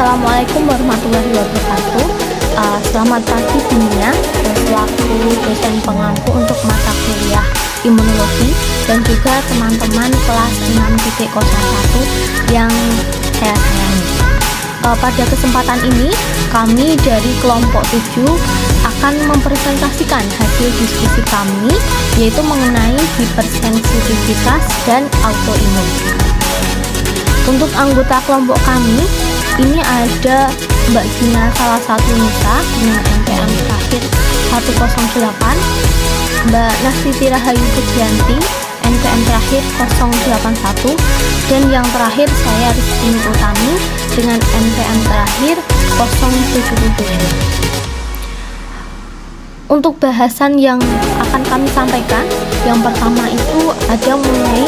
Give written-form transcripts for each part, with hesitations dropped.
Assalamualaikum warahmatullahi wabarakatuh. Selamat pagi dunia, selaku dosen pengampu untuk mata kuliah imunologi dan juga teman-teman kelas 6.01 yang saya sayangi. Pada kesempatan ini, kami dari kelompok 7 akan mempresentasikan hasil diskusi kami, yaitu mengenai hipersensitivitas dan autoimun. Untuk anggota kelompok kami, ini ada Mbak Gina salah satu Nisa dengan NPM terakhir 108, Mbak Nastiti Rahayu Pujianti NPM terakhir 081, dan yang terakhir saya Rizky Utami dengan NPM terakhir 077. Untuk bahasan yang akan kami sampaikan, yang pertama itu ada mengenai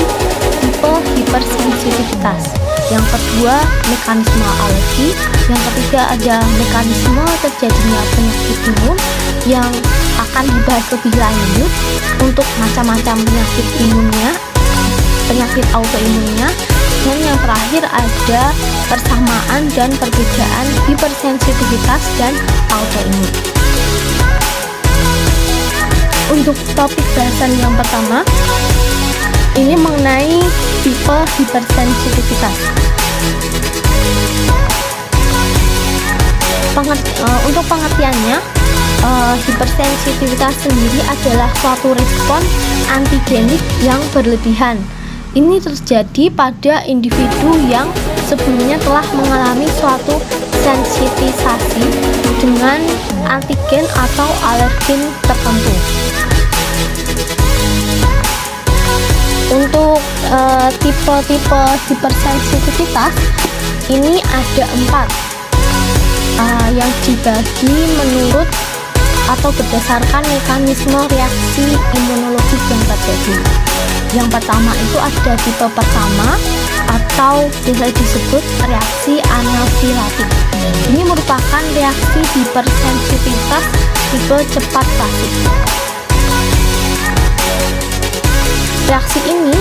tipe hipersensitivitas, yang kedua mekanisme alergi, yang ketiga ada mekanisme terjadinya penyakit imun yang akan dibahas lebih lanjut untuk macam-macam penyakit imunnya, penyakit autoimunnya, dan yang terakhir ada persamaan dan perbedaan hipersensitivitas dan autoimun. Untuk topik bahasan yang pertama, ini mengenai tipe hipersensitivitas. Untuk pengertiannya, hipersensitivitas sendiri adalah suatu respon antigenik yang berlebihan. Ini terjadi pada individu yang sebelumnya telah mengalami suatu sensitisasi dengan antigen atau alergen tertentu. Untuk tipe-tipe hipersensitivitas ini ada 4 yang dibagi menurut atau berdasarkan mekanisme reaksi imunologis yang terjadi. Yang pertama itu ada tipe pertama atau biasa disebut reaksi anafilaktik. Ini merupakan reaksi hipersensitivitas tipe cepat klasik. Reaksi ini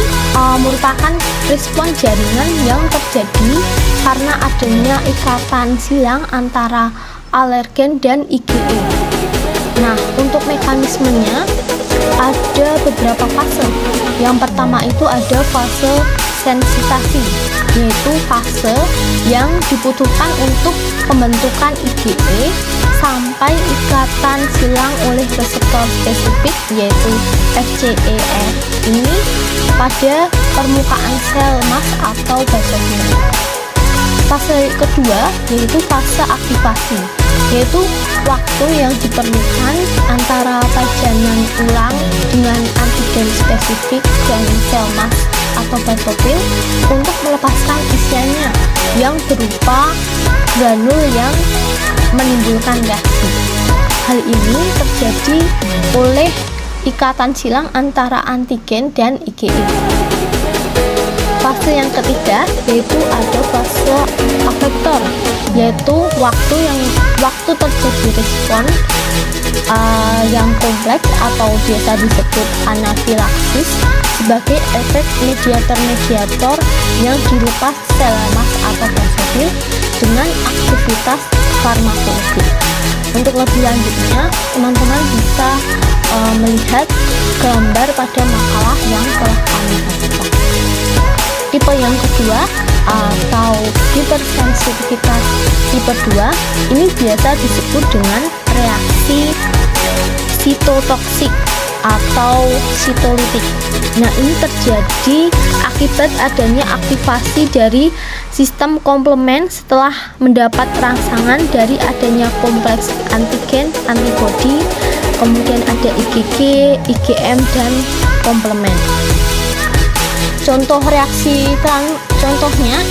merupakan respon jaringan yang terjadi karena adanya ikatan silang antara alergen dan IgE. Nah, untuk mekanismenya ada beberapa fase. Yang pertama itu ada fase sensitasi, yaitu fase yang dibutuhkan untuk pembentukan IgE sampai ikatan silang oleh reseptor spesifik, yaitu FcER ini pada permukaan sel mas atau basofil. Fase kedua yaitu fase aktivasi, yaitu waktu yang diperlukan antara pajanan ulang dengan antigen spesifik dan sel mas atau basofil untuk melepaskan isiannya yang berupa granul yang menimbulkan reaksi. Hal ini terjadi oleh ikatan silang antara antigen dan IgE. Fase yang ketiga yaitu ada fase efektor, yaitu waktu terjadi respon yang kompleks atau biasa disebut anafilaksis sebagai efek mediator-mediator yang dilepas sel mas atau basofil dengan aktivitas farmakologi. Untuk lebih lanjutnya, teman-teman bisa melihat gambar pada makalah yang telah kami bagikan. Tipe yang kedua atau hipersensitivitas tipe 2 ini biasa disebut dengan reaksi sitotoksik atau sitolitik. Nah, ini terjadi akibat adanya aktivasi dari sistem komplement setelah mendapat rangsangan dari adanya kompleks antigen, antibodi, kemudian ada IgG, IgM, dan komplement. Contohnya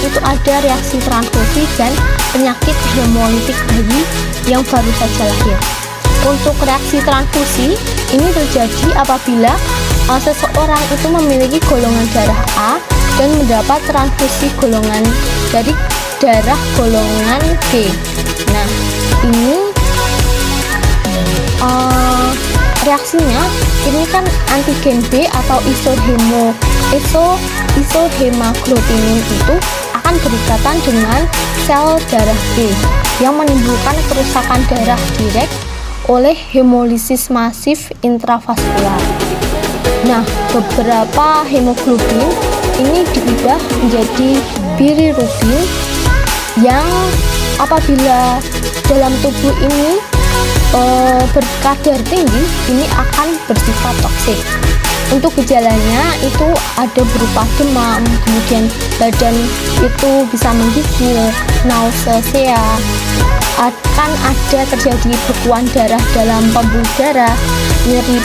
itu ada reaksi transfusi dan penyakit hemolitik bayi yang baru saja lahir. Untuk reaksi transfusi ini terjadi apabila seseorang itu memiliki golongan darah A dan mendapat transfusi golongan dari darah golongan B. Nah, ini reaksinya ini kan antigen B atau isohemaglutinin itu akan akan berikatan dengan sel darah B yang menimbulkan kerusakan darah direct oleh hemolisis masif intravaskular. Nah, beberapa hemoglobin ini diubah menjadi bilirubin yang apabila dalam tubuh ini berkadar tinggi, ini akan bersifat toksik. Untuk gejalanya itu ada berupa demam, kemudian badan itu bisa menggigil, nausea, akan ada terjadi bekuan darah dalam pembuluh darah, nyeri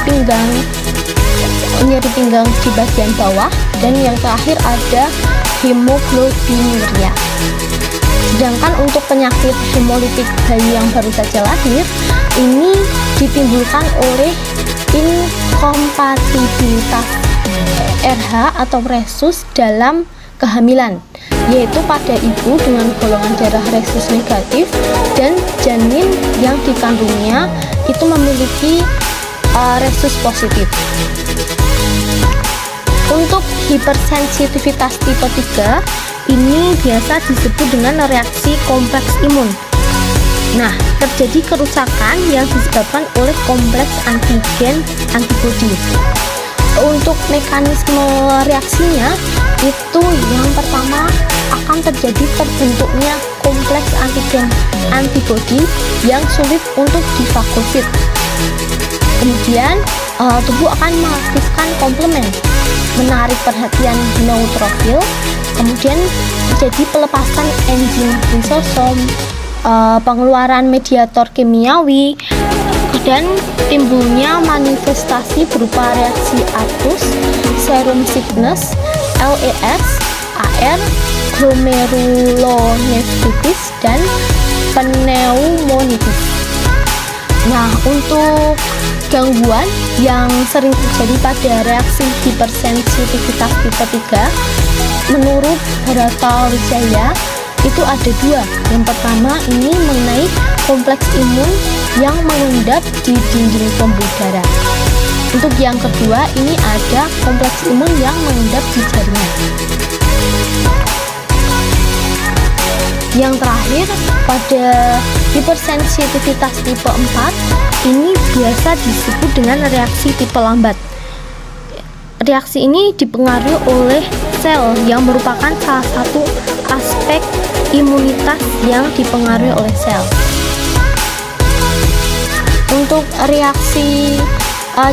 pinggang di bagian bawah, dan yang terakhir ada hemoglobinuria. Sedangkan untuk penyakit hemolitik bayi yang baru saja lahir, ini ditimbulkan oleh inkompatibilitas RH atau rhesus dalam kehamilan, yaitu pada ibu dengan golongan darah rhesus negatif dan janin yang dikandungnya itu memiliki rhesus positif. Untuk hipersensitivitas tipe 3 ini biasa disebut dengan reaksi kompleks imun. Nah, terjadi kerusakan yang disebabkan oleh kompleks antigen antibodi. Untuk mekanisme reaksinya itu yang pertama akan terjadi terbentuknya kompleks antigen antibodi yang sulit untuk difagosit. Kemudian tubuh akan mengaktifkan komplement, menarik perhatian neutrofil, kemudian terjadi pelepasan enzim lisosom, pengeluaran mediator kimiawi, dan timbulnya manifestasi berupa reaksi atus, serum sickness, LES, AR, glomerulonefritis, dan pneumonitis. Nah, untuk gangguan yang sering terjadi pada reaksi hipersensitivitas tipe 3 menurut Bharata Wijaya itu ada dua. Yang pertama ini mengenai kompleks imun yang mengendap di dinding pembuluh darah. Untuk yang kedua ini ada kompleks imun yang mengendap di jaringan. Yang terakhir pada hipersensitivitas tipe 4 ini biasa disebut dengan reaksi tipe lambat. Reaksi ini dipengaruhi oleh sel yang merupakan salah satu aspek imunitas yang dipengaruhi oleh sel. Untuk reaksi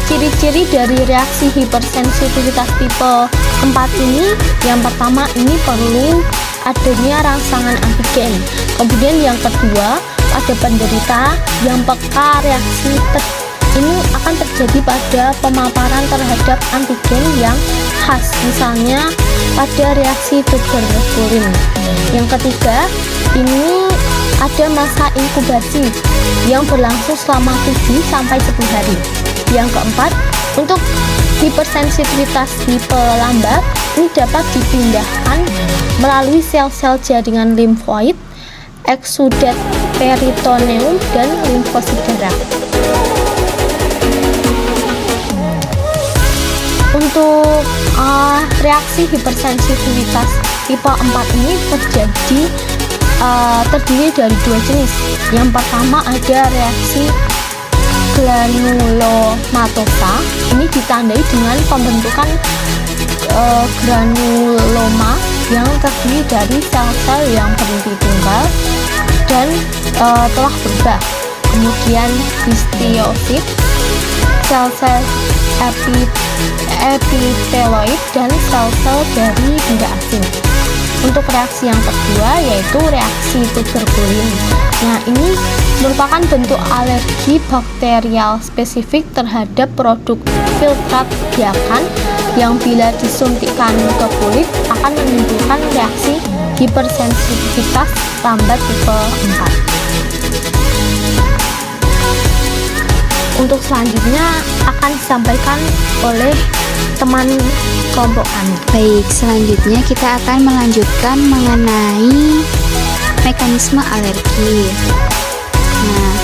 ciri-ciri dari reaksi hipersensitivitas tipe 4 ini, yang pertama ini perlu adanya rangsangan antigen. Kemudian yang kedua, pada penderita yang peka reaksi ini akan terjadi pada pemaparan terhadap antigen yang khas, misalnya pada reaksi tuberkulin. Yang ketiga, ini ada masa inkubasi yang berlangsung selama 7-10 hari. Yang keempat, untuk hipersensitivitas tipe lambat ini dapat dipindahkan melalui sel-sel jaringan limfoid, eksudat peritoneum, dan limfosit darah. Untuk reaksi hipersensitivitas tipe 4 ini terdiri dari dua jenis. Yang pertama ada reaksi granulomatosa, ini ditandai dengan pembentukan granuloma yang terdiri dari sel-sel yang berhenti tunggal dan telah berubah. Kemudian histiosit, sel-sel epiteloid, dan sel-sel dari benda asing. Untuk reaksi yang kedua yaitu reaksi tuberkulin. Nah, ini merupakan bentuk alergi bakterial spesifik terhadap produk filtrat biakan yang bila disuntikkan ke kulit akan menimbulkan reaksi hipersensitivitas lambat tipe 4. Untuk selanjutnya akan disampaikan oleh teman kelompok kami. Baik, selanjutnya kita akan melanjutkan mengenai mekanisme alergi. Nah,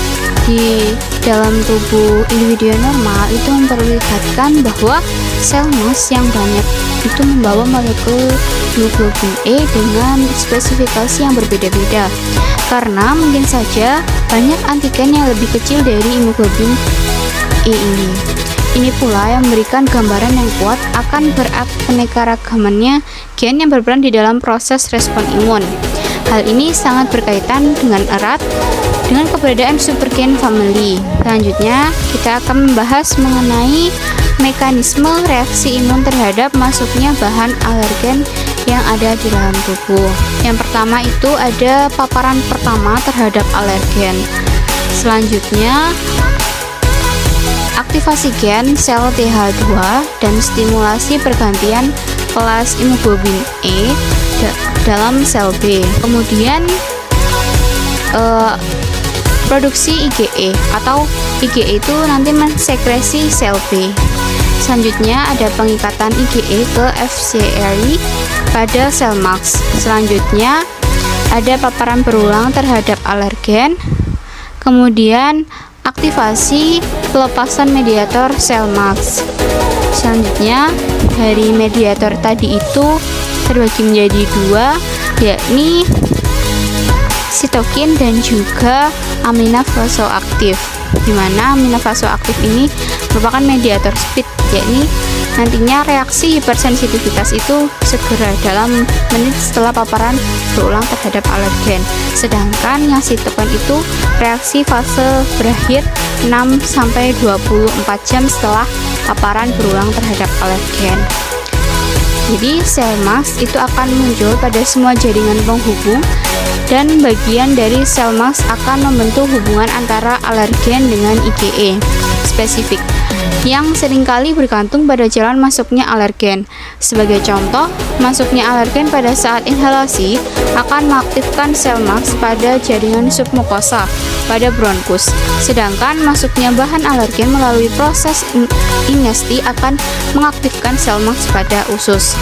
di dalam tubuh individu normal itu memperlihatkan bahwa sel Mars yang banyak itu membawa molekul hemoglobin E dengan spesifikasi yang berbeda-beda, karena mungkin saja banyak antigen yang lebih kecil dari hemoglobin E ini. Ini pula yang memberikan gambaran yang kuat akan beraneka-ragamannya gen yang berperan di dalam proses respon imun. Hal ini sangat berkaitan dengan erat dengan keberadaan supergen family. Selanjutnya, kita akan membahas mengenai mekanisme reaksi imun terhadap masuknya bahan alergen yang ada di dalam tubuh. Yang pertama itu ada paparan pertama terhadap alergen. Selanjutnya, aktivasi gen sel TH2 dan stimulasi pergantian kelas hemoglobin E dalam sel B. Kemudian produksi IgE atau IgE itu nanti mensekresi sel B. Selanjutnya ada pengikatan IgE ke FcRI pada sel Mars. Selanjutnya ada paparan berulang terhadap alergen. Kemudian aktivasi pelepasan mediator sel Mars. Selanjutnya dari mediator tadi itu terbagi menjadi dua, yakni sitokin dan juga amina vasoaktif, di mana amina vasoaktif ini merupakan mediator speed, yakni nantinya reaksi hipersensitivitas itu segera dalam menit setelah paparan berulang terhadap alergen. Sedangkan yang sitokin itu reaksi fase berakhir 6-24 jam setelah paparan berulang terhadap alergen. Jadi sel Mars itu akan muncul pada semua jaringan penghubung, dan bagian dari sel Mars akan membentuk hubungan antara alergen dengan IgE spesifik yang seringkali bergantung pada jalan masuknya alergen. Sebagai contoh, masuknya alergen pada saat inhalasi akan mengaktifkan sel Mars pada jaringan submukosa pada bronkus, sedangkan masuknya bahan alergen melalui proses ingesti akan mengaktifkan sel Mars pada usus.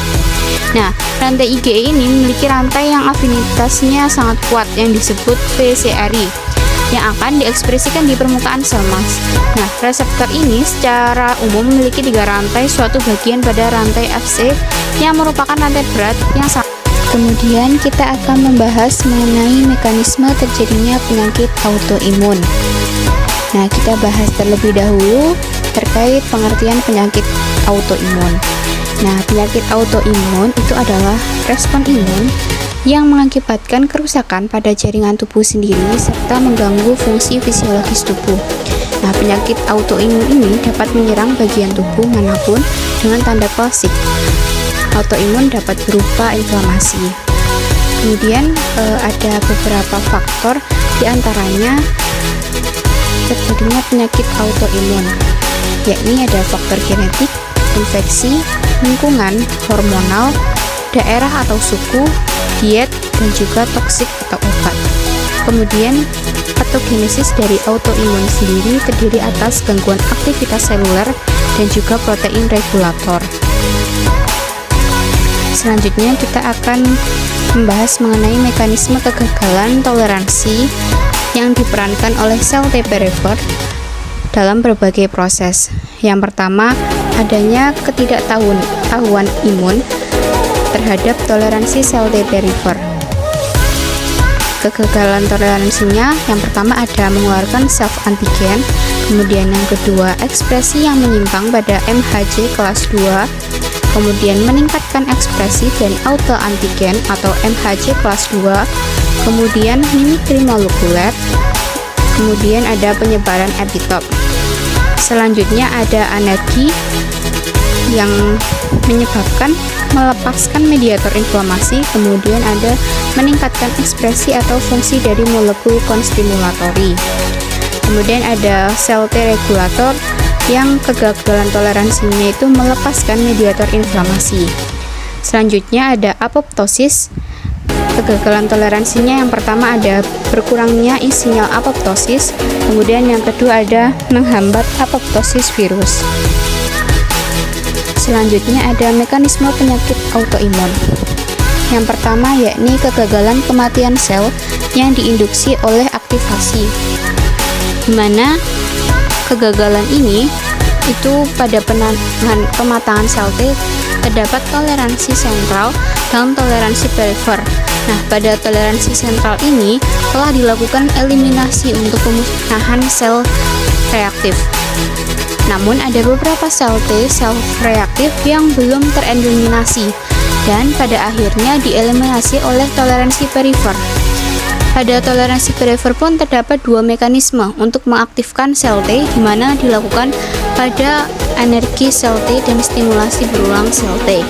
Nah, rantai IgE ini memiliki rantai yang afinitasnya sangat kuat yang disebut VCRI yang akan diekspresikan di permukaan sel Mars. Nah, reseptor ini secara umum memiliki 3 rantai, suatu bagian pada rantai Fc yang merupakan rantai berat yang sama. Kemudian kita akan membahas mengenai mekanisme terjadinya penyakit autoimun. Nah, kita bahas terlebih dahulu terkait pengertian penyakit autoimun. Nah, penyakit autoimun itu adalah respon imun yang mengakibatkan kerusakan pada jaringan tubuh sendiri serta mengganggu fungsi fisiologis tubuh. Nah, penyakit autoimun ini dapat menyerang bagian tubuh manapun dengan tanda klasik. Autoimun dapat berupa inflamasi. Kemudian ada beberapa faktor, diantaranya terjadinya penyakit autoimun, yakni ada faktor genetik, infeksi, lingkungan, hormonal, daerah atau suku, diet, dan juga toksik atau obat. Kemudian patogenesis dari autoimun sendiri terdiri atas gangguan aktivitas seluler dan juga protein regulator. Selanjutnya kita akan membahas mengenai mekanisme kegagalan toleransi yang diperankan oleh sel TP rever dalam berbagai proses. Yang pertama, adanya ketidaktahuan imun terhadap toleransi sel TP rever. Kegagalan toleransinya yang pertama ada mengeluarkan self antigen, kemudian yang kedua ekspresi yang menyimpang pada MHC kelas 2, kemudian meningkatkan ekspresi dan auto antigen atau MHC kelas 2, kemudian mimikri molekuler, kemudian ada penyebaran epitop. Selanjutnya ada anergi yang menyebabkan melepaskan mediator inflamasi, kemudian ada meningkatkan ekspresi atau fungsi dari molekul konstimulatori. Kemudian ada sel T regulator yang kegagalan toleransinya itu melepaskan mediator inflamasi. Selanjutnya ada apoptosis. Kegagalan toleransinya yang pertama ada berkurangnya sinyal apoptosis, kemudian yang kedua ada menghambat apoptosis virus. Selanjutnya ada mekanisme penyakit autoimun. Yang pertama yakni kegagalan kematian sel yang diinduksi oleh aktivasi. di mana kegagalan ini itu pada pematangan sel T terdapat toleransi sentral dan toleransi perifer. Nah, pada toleransi sentral ini telah dilakukan eliminasi untuk pemusnahan sel reaktif. Namun ada beberapa sel T, sel reaktif yang belum tereliminasi dan pada akhirnya dieliminasi oleh toleransi perifer. Pada toleransi perifer pun terdapat dua mekanisme untuk mengaktifkan sel T, di mana dilakukan pada energi sel T dan stimulasi berulang sel T.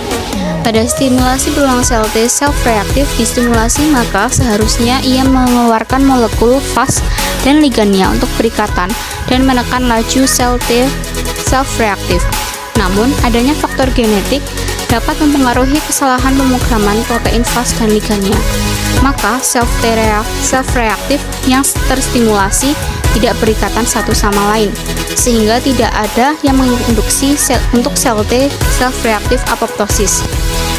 Pada stimulasi berulang sel T self-reaktif distimulasi, maka seharusnya ia mengeluarkan molekul fas dan ligannya untuk perikatan dan menekan laju sel T self-reaktif. Namun, adanya faktor genetik dapat mempengaruhi kesalahan pemrograman protein fas dan ligannya. Maka self-reaktif yang terstimulasi tidak berikatan satu sama lain, sehingga tidak ada yang menginduksi untuk sel T self-reaktif apoptosis.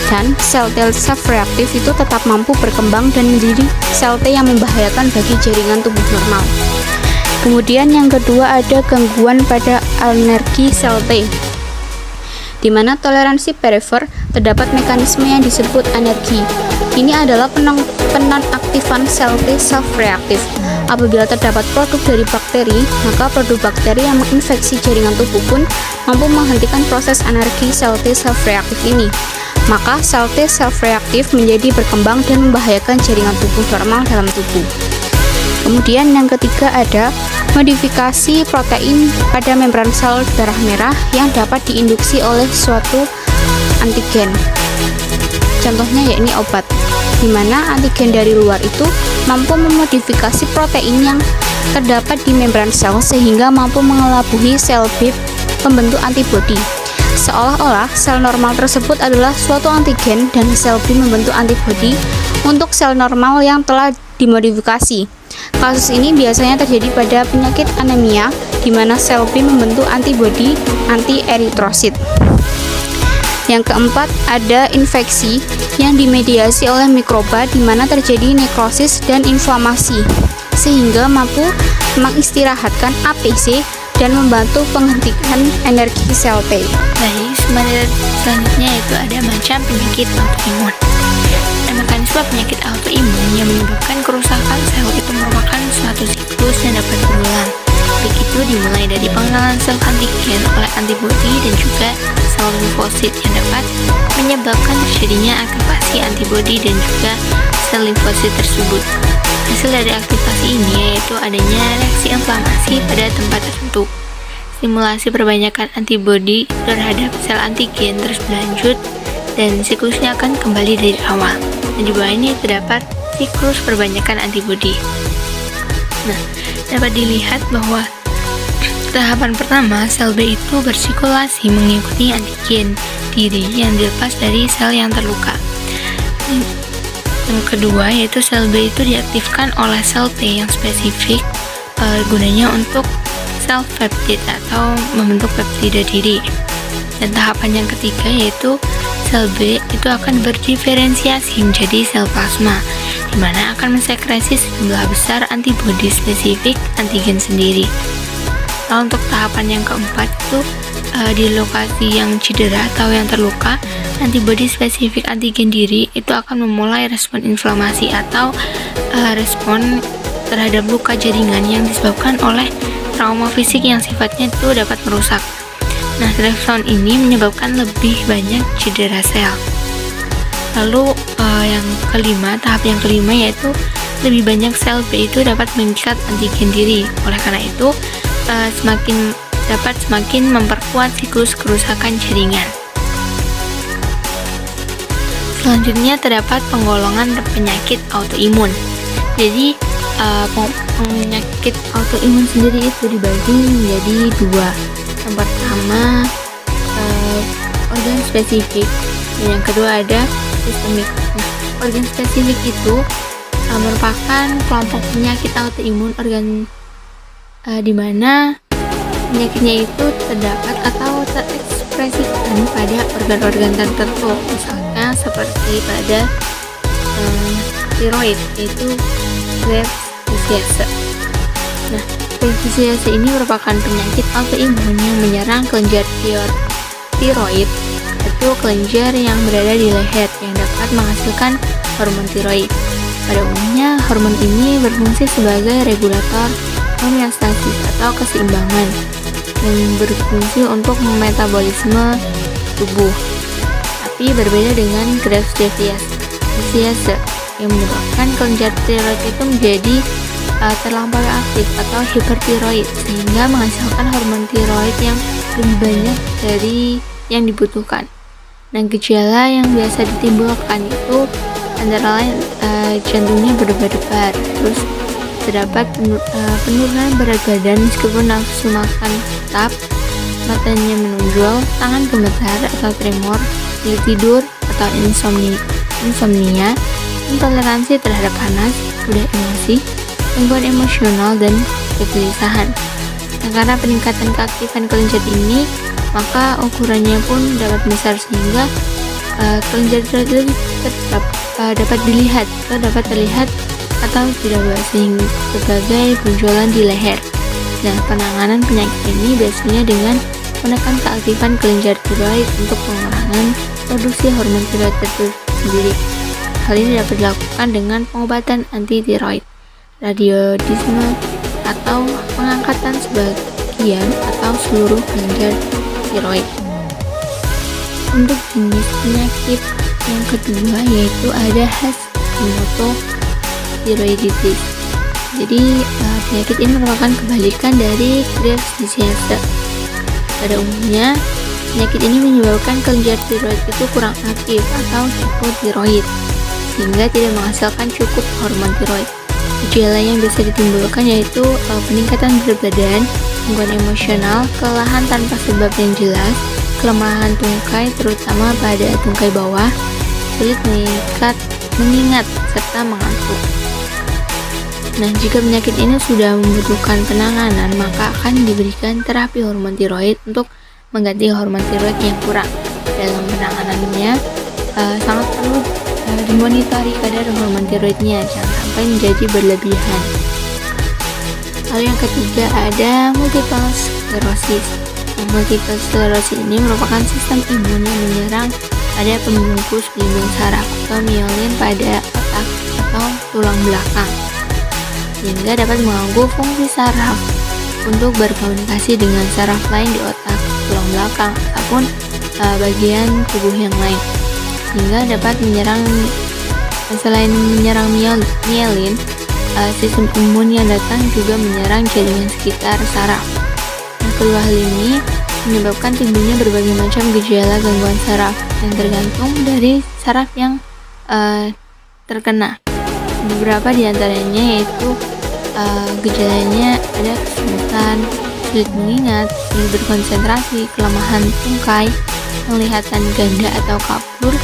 Dan sel T self-reaktif itu tetap mampu berkembang dan menjadi sel T yang membahayakan bagi jaringan tubuh normal. Kemudian yang kedua ada gangguan pada energi sel T, di mana toleransi perifer terdapat mekanisme yang disebut anergi. Ini adalah penonaktifan sel T self-reaktif. Apabila terdapat produk dari bakteri, maka produk bakteri yang menginfeksi jaringan tubuh pun mampu menghentikan proses anergi sel T self-reaktif ini. Maka sel T self-reaktif menjadi berkembang dan membahayakan jaringan tubuh normal dalam tubuh. Kemudian yang ketiga ada modifikasi protein pada membran sel darah merah yang dapat diinduksi oleh suatu antigen. Contohnya yakni obat, di mana antigen dari luar itu mampu memodifikasi protein yang terdapat di membran sel sehingga mampu mengelabui sel B pembentuk antibodi. Seolah-olah sel normal tersebut adalah suatu antigen dan sel B membentuk antibodi untuk sel normal yang telah dimodifikasi. Kasus ini biasanya terjadi pada penyakit anemia, di mana sel B membentuk antibodi anti-eritrosit. Yang keempat ada infeksi yang dimediasi oleh mikroba, di mana terjadi nekrosis dan inflamasi, sehingga mampu mengistirahatkan APC dan membantu penghentian energi sel T. Baik, selanjutnya itu ada macam penyakit autoimun. Mekanisme penyakit autoimun yang menyebabkan kerusakan sel itu merupakan suatu siklus yang dapat berulang. Begitu dimulai dari pengenalan sel antigen oleh antibodi dan juga sel limfosit yang dapat menyebabkan terjadinya aktivasi antibodi dan juga sel limfosit tersebut. Hasil dari aktivasi ini yaitu adanya reaksi inflamasi pada tempat tertentu. Stimulasi perbanyakan antibodi terhadap sel antigen terus berlanjut dan siklusnya akan kembali dari awal. Dan di bawah ini terdapat siklus perbanyakan antibodi. Nah, dapat dilihat bahwa tahapan pertama sel B itu bersirkulasi mengikuti antigen diri yang dilepas dari sel yang terluka. Yang kedua yaitu sel B itu diaktifkan oleh sel T yang spesifik gunanya untuk sel peptid atau membentuk peptida diri. Dan tahapan yang ketiga yaitu sel B itu akan berdiferensiasi menjadi sel plasma, di mana akan mensekresi sejumlah besar antibodi spesifik antigen sendiri. Nah, untuk tahapan yang keempat itu di lokasi yang cedera atau yang terluka, antibodi spesifik antigen diri itu akan memulai respon inflamasi atau respon terhadap luka jaringan yang disebabkan oleh trauma fisik yang sifatnya itu dapat merusak. Nah, respon ini menyebabkan lebih banyak cedera sel. Lalu tahap yang kelima yaitu lebih banyak sel B itu dapat mengikat antigen diri. Oleh karena itu, semakin memperkuat siklus kerusakan jaringan. Selanjutnya terdapat penggolongan penyakit autoimun. Jadi, penyakit autoimun sendiri itu dibagi menjadi dua. Yang pertama organ spesifik, dan yang kedua ada sistemik. Nah, organ spesifik itu merupakan kelompok penyakit autoimun di mana penyakitnya itu terdapat atau terekspresikan pada organ-organ tertentu, misalnya seperti pada tiroid, yaitu Graves' disease. Nah, Difisiase ini merupakan penyakit autoimun yang menyerang kelenjar tiroid, yaitu kelenjar yang berada di leher yang dapat menghasilkan hormon tiroid. Pada umumnya, hormon ini berfungsi sebagai regulator homeostasis atau keseimbangan yang berfungsi untuk metabolisme tubuh. Tapi berbeda dengan Graves' difisiase yang menyebabkan kelenjar tiroid itu menjadi terlampau aktif atau hipertiroid sehingga menghasilkan hormon tiroid yang lebih banyak dari yang dibutuhkan. Nah, gejala yang biasa ditimbulkan itu antara lain jantungnya berdebar-debar, terus terdapat penurunan berat badan meskipun nafsu makan tetap, matanya menonjol, tangan gemetar atau tremor, sulit tidur atau insomnia, intoleransi terhadap panas, mudah emosi, gangguan emosional, dan kegelisahan. Nah, karena peningkatan keaktifan kelenjar ini, maka ukurannya pun dapat besar sehingga kelenjar tiroid dapat dilihat atau dapat terlihat atau tidak sehingga sebagai benjolan di leher. Nah, penanganan penyakit ini biasanya dengan menekan keaktifan kelenjar tiroid untuk pengurangan produksi hormon tiroid tersendiri. Hal ini dapat dilakukan dengan pengobatan anti tiroid, radiodisme, atau pengangkatan sebagian atau seluruh kelenjar tiroid. Untuk jenis penyakit yang kedua yaitu ada Hashimoto thyroiditis. Jadi penyakit ini merupakan kebalikan dari Graves' disease. Pada umumnya penyakit ini menyebabkan kelenjar tiroid itu kurang aktif atau hipotiroid sehingga tidak menghasilkan cukup hormon tiroid. Gejala yang biasa ditimbulkan yaitu peningkatan berat badan, gangguan emosional, kelelahan tanpa sebab yang jelas, kelemahan tungkai terutama pada tungkai bawah, sulit mengingat serta mengantuk. Nah, jika penyakit ini sudah membutuhkan penanganan, maka akan diberikan terapi hormon tiroid untuk mengganti hormon tiroid yang kurang. Dalam penanganannya sangat perlu dimonitori kadar hormon tiroidnya, jangan sampai menjadi berlebihan. Lalu yang ketiga ada multiple sclerosis. Multiple sclerosis ini merupakan sistem imun yang menyerang pada pembungkus pelindung saraf atau myelin pada otak atau tulang belakang, sehingga dapat mengganggu fungsi saraf untuk berkomunikasi dengan saraf lain di otak, tulang belakang, ataupun bagian tubuh yang lain, sehingga dapat menyerang selain menyerang myelin, sistem imun yang datang juga menyerang jaringan sekitar saraf. Nah, kedua hal ini menyebabkan timbulnya berbagai macam gejala gangguan saraf yang tergantung dari saraf yang terkena. Beberapa diantaranya yaitu gejalanya ada kesemutan, sulit mengingat, sulit berkonsentrasi, kelemahan tungkai, penglihatan ganda atau kabur,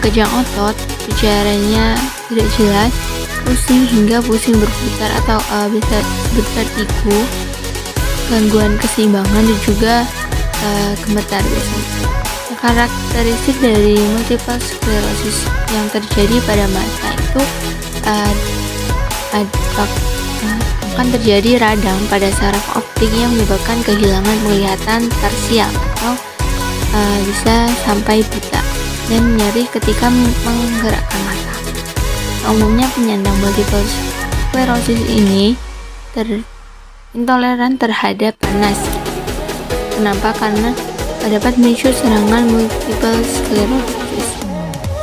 kejang otot, bicaranya tidak jelas, pusing hingga pusing berputar atau bisa bervertigo, gangguan keseimbangan dan juga gemetar biasanya. Karakteristik dari multiple sclerosis yang terjadi pada mata itu akan terjadi radang pada saraf optik yang menyebabkan kehilangan penglihatan parsial atau bisa sampai buta dan nyeri ketika menggerakkan mata. Umumnya penyandang multiple sclerosis ini intoleran terhadap panas. Kenapa? Karena dapat memicu serangan multiple sclerosis.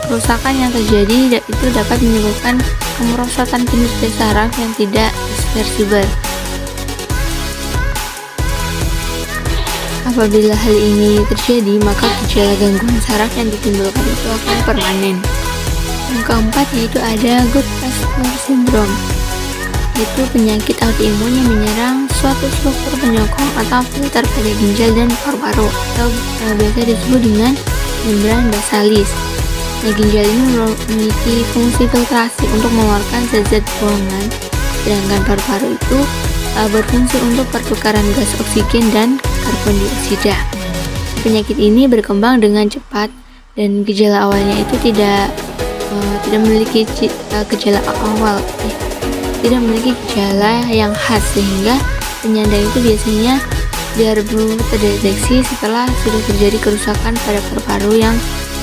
Kerusakan yang terjadi itu dapat menyebabkan kemerosotan kinerja saraf yang tidak reversibel. Apabila hal ini terjadi, maka gejala gangguan saraf yang ditimbulkan itu akan permanen. Yang keempat yaitu ada Goodpasture syndrome, yaitu penyakit autoimun yang menyerang suatu struktur penyokong atau filter pada ginjal dan paru-paru atau biasa disebut dengan membran basalis. Nah, ginjal ini memiliki fungsi filtrasi untuk mengeluarkan zat-zat buangan, sedangkan paru-paru itu berfungsi untuk pertukaran gas oksigen dan karbon dioksida. Penyakit ini berkembang dengan cepat dan gejala awalnya itu tidak memiliki gejala awal, tidak memiliki gejala yang khas sehingga penyandang itu biasanya baru terdeteksi setelah sudah terjadi kerusakan pada paru-paru yang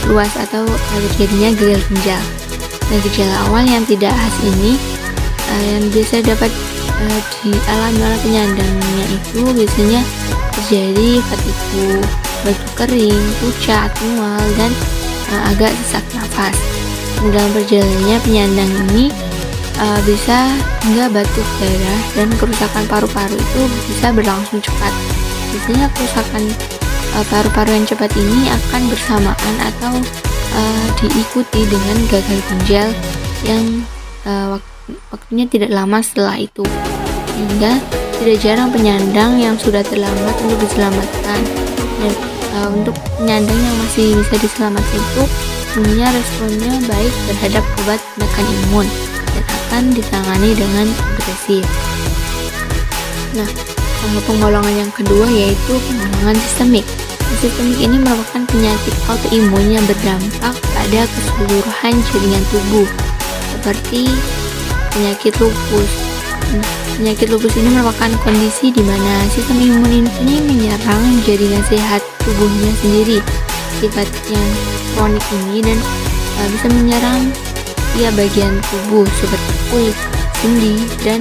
luas atau terjadinya gagal ginjal. Nah, gejala awal yang tidak khas ini yang biasa dapat dialami oleh penyandangnya itu biasanya terjadi fatigue, batuk kering, pucat, mual, dan agak sesak nafas. Dalam perjalanannya penyandang ini bisa hingga batuk darah, dan kerusakan paru-paru itu bisa berlangsung cepat. Biasanya kerusakan paru-paru yang cepat ini akan bersamaan atau diikuti dengan gagal ginjal yang waktunya tidak lama setelah itu, sehingga tidak jarang penyandang yang sudah terlambat untuk diselamatkan. Dan untuk penyandang yang masih bisa diselamatkan itu punya responnya baik terhadap obat penekan imun dan akan ditangani dengan agresif. Nah, penggolongan yang kedua yaitu penggolongan sistemik. Sistemik ini merupakan penyakit autoimun yang berdampak pada keseluruhan jaringan tubuh, seperti penyakit lupus. Penyakit lupus ini merupakan kondisi di mana sistem imun ini menyerang jaringan sehat tubuhnya sendiri. Sifat yang kronik ini dan bisa menyerang bagian tubuh seperti kulit, sendi, dan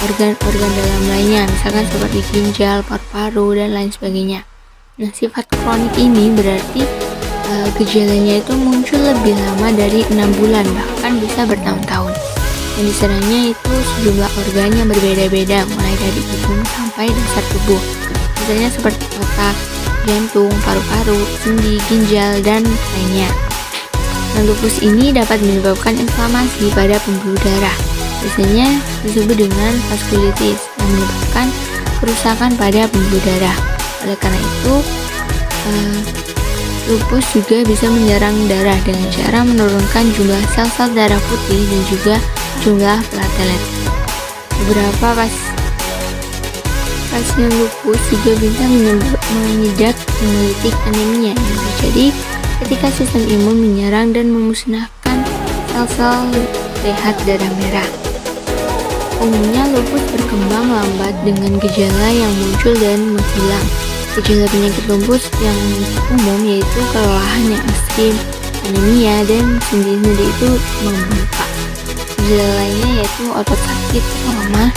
organ-organ dalam lainnya, misalkan seperti ginjal, paru-paru, dan lain sebagainya. Nah, sifat kronik ini berarti gejalanya itu muncul lebih lama dari 6 bulan, bahkan bisa bertahun-tahun. Yang diserangnya itu sejumlah organ yang berbeda-beda, mulai dari hidung sampai dasar tubuh, misalnya seperti otak, jantung, paru-paru, sendi, ginjal, dan lainnya. Nah, lupus ini dapat menyebabkan inflamasi pada pembuluh darah, biasanya disebut dengan vaskulitis, yang menyebabkan kerusakan pada pembuluh darah. Oleh karena itu, lupus juga bisa menyerang darah dengan cara menurunkan jumlah sel-sel darah putih dan juga jumlah platelet. Beberapa pasien lupus juga bisa mengidap hemolitik anemia yang terjadi ketika sistem imun menyerang dan memusnahkan sel-sel sehat darah merah. Umumnya lupus berkembang lambat dengan gejala yang muncul dan menghilang. Gejala penyakit lupus yang umum yaitu kelelahan yang ekstrim, anemia, dan sendi-sendi itu membengkak. Gejala lainnya yaitu otot sakit, lemah,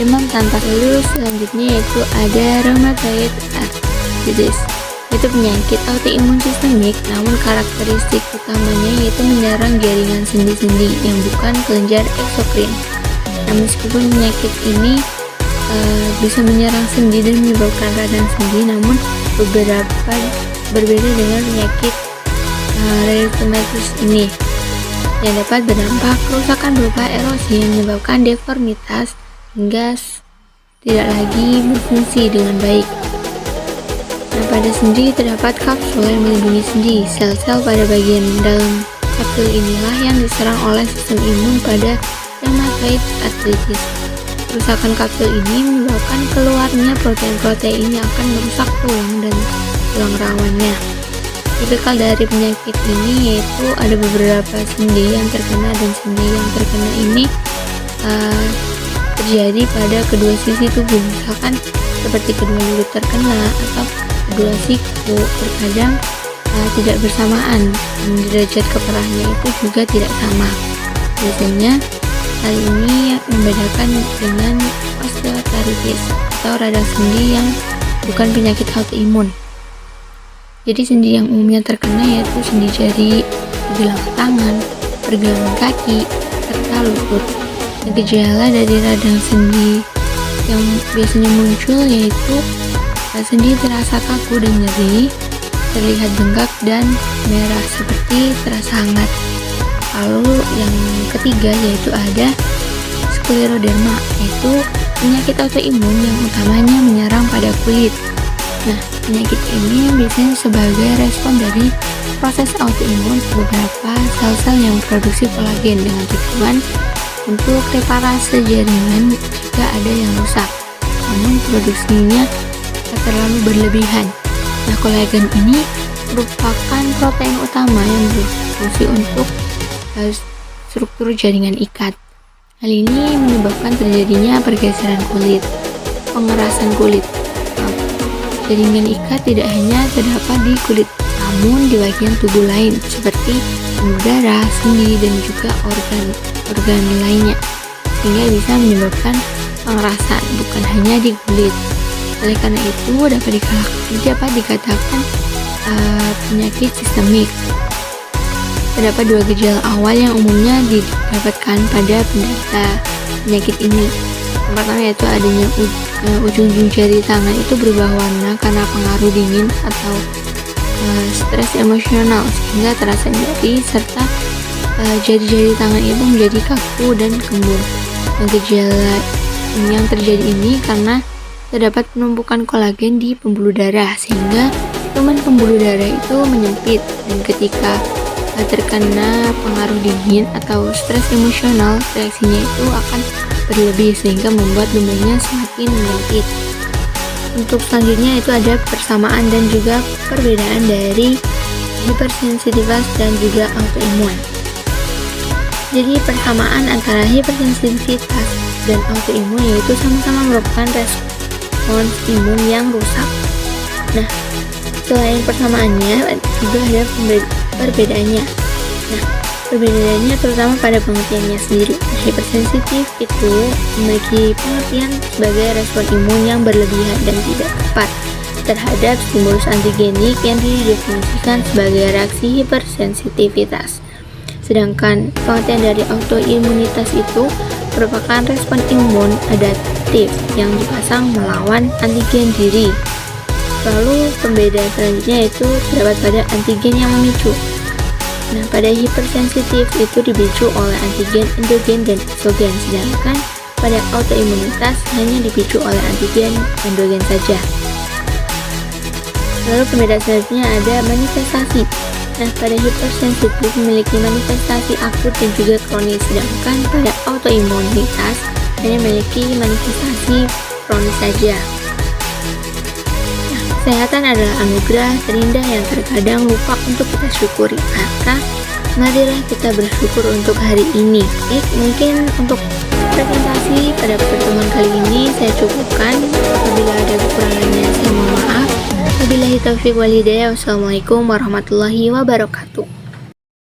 demam tanpa. Lalu selanjutnya yaitu ada rheumatoid arthritis. Itu penyakit autoimun sistemik, namun karakteristik utamanya yaitu menyerang jaringan sendi-sendi yang bukan kelenjar eksokrin. Nah, meskipun penyakit ini bisa menyerang sendi dan menyebabkan radang sendi, namun berbeda dengan penyakit rheumatis ini, yang dapat berdampak kerusakan berupa erosi yang menyebabkan deformitas hingga tidak lagi berfungsi dengan baik. Nah, pada sendi terdapat kapsul yang melindungi sendi. Sel-sel pada bagian dalam kapsul inilah yang diserang oleh sistem imun pada rheumatoid arthritis. Kerusakan kapsul ini menyebabkan keluarnya protein-protein yang akan merusak tulang dan tulang rawannya. Tipikal dari penyakit ini yaitu ada beberapa sendi yang terkena, dan sendi yang terkena ini terjadi pada kedua sisi tubuh, misalkan seperti kedua lutut terkena atau kedua siku. Terkadang tidak bersamaan, dan derajat keparahannya itu juga tidak sama. Biasanya hal ini membedakan dengan osteoartritis atau radang sendi yang bukan penyakit autoimun. Jadi sendi yang umumnya terkena yaitu sendi jari, telapak tangan, pergelangan kaki, serta lutut. Gejala dari radang sendi yang biasanya muncul yaitu sendi terasa kaku dan nyeri, terlihat bengkak dan merah seperti terasa hangat. Lalu yang ketiga yaitu ada skleroderma, yaitu penyakit autoimun yang utamanya menyerang pada kulit. Nah, penyakit ini biasanya sebagai respon dari proses autoimun beberapa sel-sel yang memproduksi kolagen dengan tujuan untuk reparasi jaringan jika ada yang rusak, namun produksinya terlalu berlebihan. Nah, kolagen ini merupakan protein utama yang berfungsi untuk struktur jaringan ikat. Hal ini menyebabkan terjadinya pergeseran kulit. pengerasan kulit. Jaringan ikat tidak hanya terdapat di kulit, namun di bagian tubuh lain seperti pembuluh darah, sendi, dan juga organ lainnya, sehingga bisa menyebabkan pengerasan bukan hanya di kulit. Oleh karena itu dapat dikatakan penyakit sistemik. Terdapat dua gejala awal yang umumnya didapatkan pada penderita penyakit ini. Yang pertama yaitu adanya ujung-ujung jari tangan itu berubah warna karena pengaruh dingin atau stres emosional, sehingga terasa nyeri serta jari-jari tangan itu menjadi kaku dan kembung. Gejala yang terjadi ini karena terdapat penumpukan kolagen di pembuluh darah, sehingga lumen pembuluh darah itu menyempit, dan ketika terkena pengaruh dingin atau stres emosional, reaksinya itu akan berlebih sehingga membuat lumennya semakin menyempit. Untuk selanjutnya itu ada persamaan dan juga perbedaan dari hipersensitivitas dan juga autoimun. Jadi persamaan antara hipersensitivitas dan autoimun yaitu sama-sama merupakan respons imun yang rusak. Nah, selain persamaannya juga ada perbedaannya. Nah, perbedaannya terutama pada pengertiannya sendiri. Hipersensitif itu memiliki pengertian sebagai respon imun yang berlebihan dan tidak tepat terhadap stimulus antigenik yang didefinisikan sebagai reaksi hipersensitivitas. Sedangkan pengertian dari autoimunitas itu merupakan respon imun adaptif yang dipasang melawan antigen diri. Lalu pembedaan selanjutnya itu terdapat pada antigen yang memicu. Nah, pada hipersensitif itu dipicu oleh antigen endogen dan eksogen, sedangkan pada autoimunitas hanya dipicu oleh antigen endogen saja. Lalu pembedaan selanjutnya ada manifestasi. Nah, pada hipersensitif memiliki manifestasi akut dan juga kronis, sedangkan pada autoimunitas hanya memiliki manifestasi kronis saja. Kesehatan adalah anugerah terindah yang terkadang lupa untuk kita syukuri. Maka marilah kita bersyukur untuk hari ini. Mungkin untuk presentasi pada pertemuan kali ini saya cukupkan. Apabila ada kekurangannya saya mohon maaf. Wabillahi taufiq wal hidayah. Wassalamualaikum warahmatullahi wabarakatuh.